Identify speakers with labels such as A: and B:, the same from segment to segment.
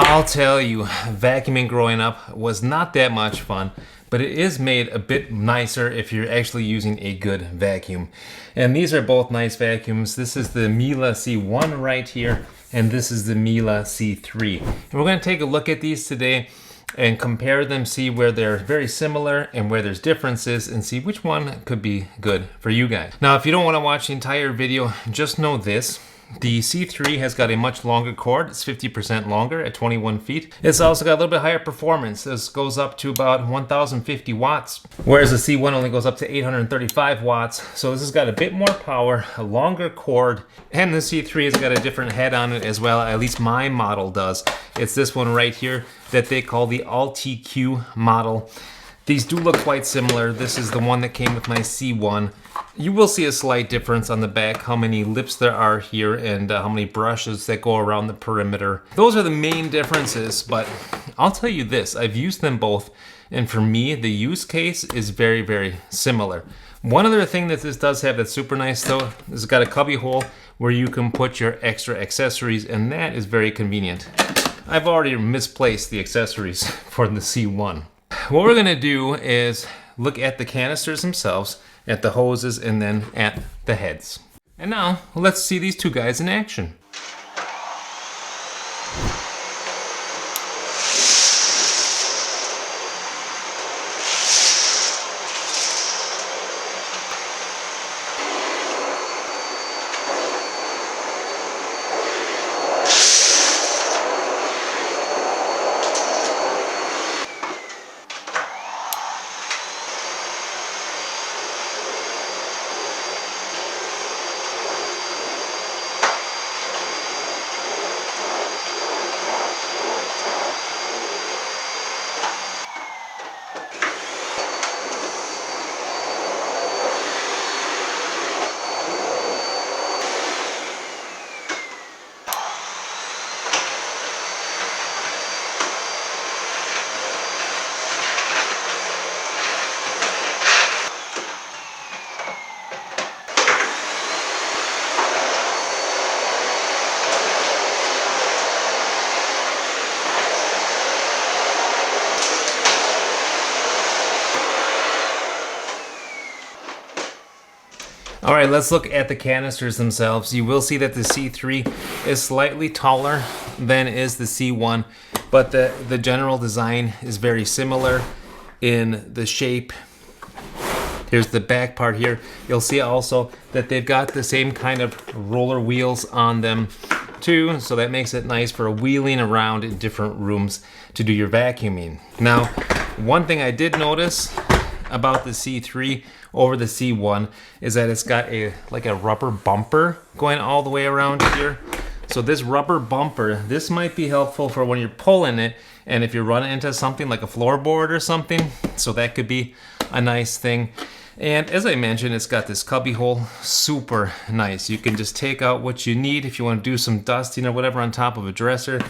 A: I'll tell you, vacuuming growing up was not that much fun, but it is made a bit nicer if you're actually using a good vacuum. And these are both nice vacuums. This is the Miele C1 right here, and this is the Miele C3. And we're going to take a look at these today and compare them, see where they're very similar and where there's differences, and see which one could be good for you guys. Now, if you don't want to watch the entire video, just know this. The C3 has got a much longer cord. It's 50% longer at 21 feet. It's also got a little bit higher performance. This goes up to about 1050 watts, whereas the C1 only goes up to 835 watts. So this has got a bit more power, a longer cord, and the C3 has got a different head on it as well. At least my model does. It's this one right here that they call the All-TQ model. These do look quite similar. This is the one that came with my C1. You will see a slight difference on the back, how many lips there are here and how many brushes that go around the perimeter. Those are the main differences, but I'll tell you this, I've used them both, and for me, the use case is very, very similar. One other thing that this does have that's super nice though, is it's got a cubby hole where you can put your extra accessories, and that is very convenient. I've already misplaced the accessories for the C1. What we're gonna do is look at the canisters themselves, at the hoses, and then at the heads. And now, let's see these two guys in action. All right, let's look at the canisters themselves. You will see that the C3 is slightly taller than is the C1, but the general design is very similar in the shape. Here's the back part here. You'll see also that they've got the same kind of roller wheels on them too, so that makes it nice for wheeling around in different rooms to do your vacuuming. Now, one thing I did notice about the C3 over the C1 is that it's got like a rubber bumper going all the way around here. So this rubber bumper, this might be helpful for when you're pulling it and if you're running into something like a floorboard or something. So that could be a nice thing. And as I mentioned, it's got this cubby hole, super nice. You can just take out what you need if you want to do some dusting or whatever on top of a dresser.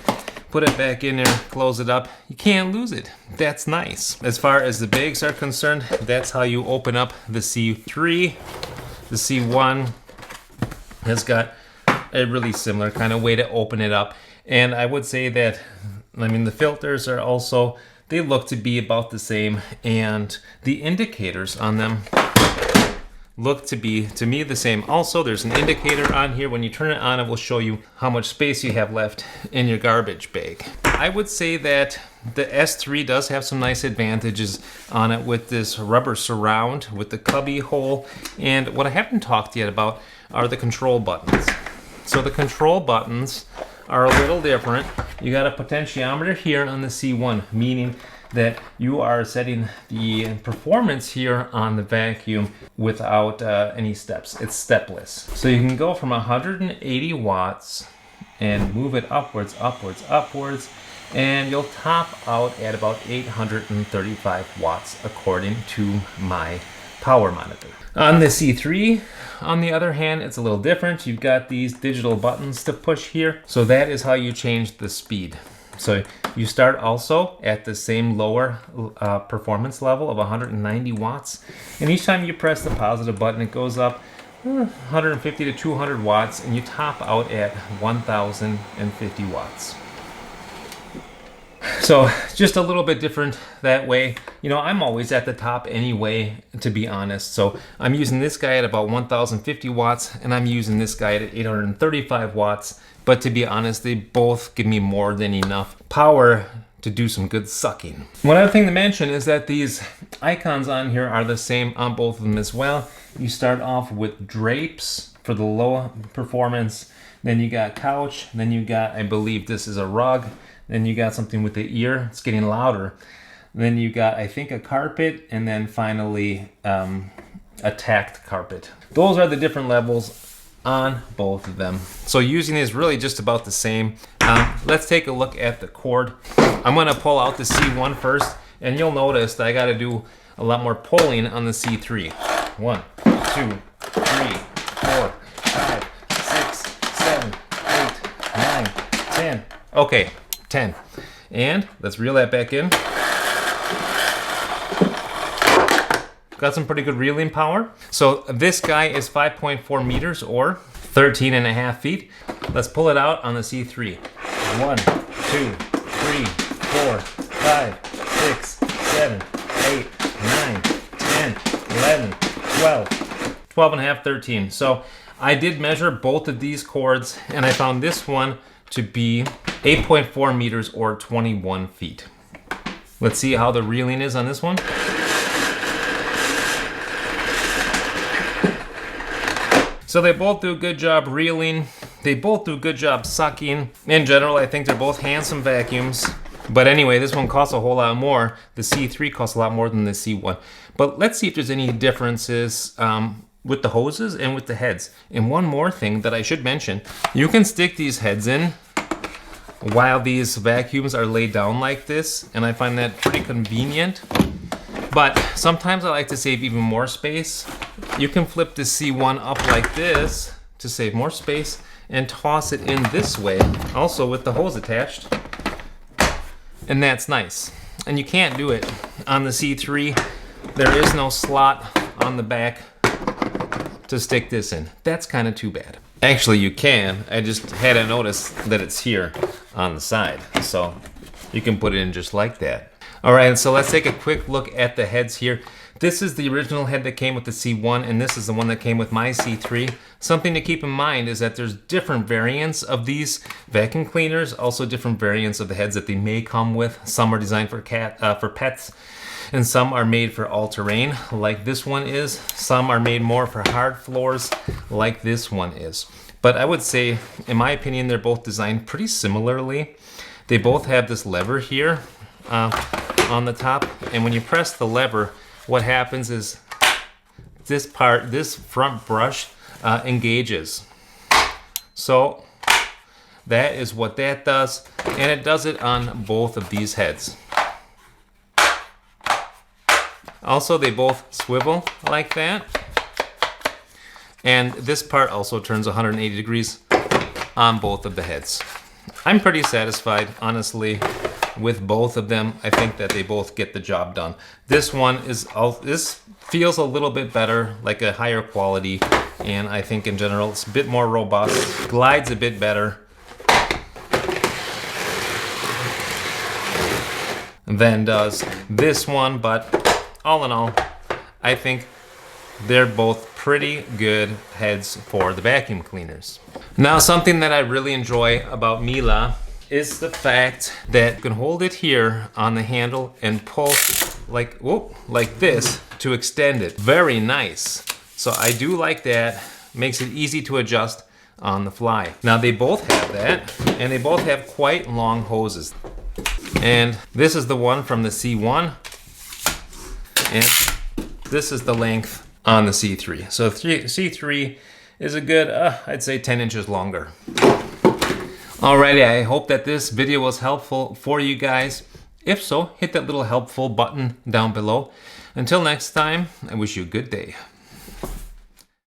A: Put it back in there, close it up. You can't lose it. That's nice. As far as the bags are concerned, that's how you open up the C3. The C1 has got a really similar kind of way to open it up. And I would say that, I mean, the filters are also, they look to be about the same, and the indicators on them look to be, to me, the same. Also, there's an indicator on here. When you turn it on, it will show you how much space you have left in your garbage bag. I would say that the S3 does have some nice advantages on it with this rubber surround, with the cubby hole. And what I haven't talked yet about are the control buttons. So the control buttons are a little different. You got a potentiometer here on the C1, meaning that you are setting the performance here on the vacuum without any steps. It's stepless. So you can go from 180 watts and move it upwards, upwards, upwards, and you'll top out at about 835 watts according to my power monitor. On the C3, on the other hand, it's a little different. You've got these digital buttons to push here. So that is how you change the speed. So you start also at the same lower performance level of 190 watts. And each time you press the positive button, it goes up 150 to 200 watts, and you top out at 1050 watts. So just a little bit different that way. You know, I'm always at the top anyway, to be honest. So I'm using this guy at about 1050 watts and I'm using this guy at 835 watts. But to be honest, they both give me more than enough power to do some good sucking. One other thing to mention is that these icons on here are the same on both of them as well. You start off with drapes for the low performance, then you got couch, then you got, I believe this is a rug, then you got something with the ear, it's getting louder. Then you got, I think, a carpet, and then finally a tacked carpet. Those are the different levels on both of them. So using is really just about the same. Let's take a look at the cord. I'm gonna pull out the C1 first, and you'll notice that I gotta do a lot more pulling on the C3. 1, 2, 3, 4, 5, 6, 7, 8, 9, 10. Okay, 10. And let's reel that back in. Got some pretty good reeling power. So this guy is 5.4 meters or 13.5 feet. Let's pull it out on the C3. 1, 2, 3, 4, 5, 6, 7, 8, 9, 10, 11, 12, 12 and a half, 13. So I did measure both of these cords and I found this one to be 8.4 meters or 21 feet. Let's see how the reeling is on this one. So they both do a good job reeling. They both do a good job sucking. In general, I think they're both handsome vacuums. But anyway, this one costs a whole lot more. The C3 costs a lot more than the C1. But let's see if there's any differences with the hoses and with the heads. And one more thing that I should mention, you can stick these heads in while these vacuums are laid down like this. And I find that pretty convenient. But sometimes I like to save even more space. You can flip the C1 up like this to save more space and toss it in this way, also with the hose attached. And that's nice. And you can't do it on the C3. There is no slot on the back to stick this in. That's kind of too bad. Actually, you can. I just hadn't noticed that it's here on the side. So you can put it in just like that. All right, so let's take a quick look at the heads here. This is the original head that came with the C1, and this is the one that came with my C3. Something to keep in mind is that there's different variants of these vacuum cleaners, also different variants of the heads that they may come with. Some are designed for pets, and some are made for all-terrain, like this one is. Some are made more for hard floors, like this one is. But I would say, in my opinion, they're both designed pretty similarly. They both have this lever here on the top, and when you press the lever, what happens is this front brush engages. So that is what that does, and it does it on both of these heads. Also, they both swivel like that, and this part also turns 180 degrees on both of the heads. I'm pretty satisfied, honestly, with both of them. I think that they both get the job done. This one is, this feels a little bit better, like a higher quality, and I think in general it's a bit more robust, glides a bit better than does this one, but all in all, I think they're both pretty good heads for the vacuum cleaners. Now, something that I really enjoy about Miele is the fact that you can hold it here on the handle and pull like, whoop, like this to extend it. Very nice. So I do like that. Makes it easy to adjust on the fly. Now they both have that, and they both have quite long hoses. And this is the one from the C1, and this is the length on the C3. So C3 is a good, I'd say 10 inches longer. Alrighty, I hope that this video was helpful for you guys. If so, hit that little helpful button down below. Until next time, I wish you a good day.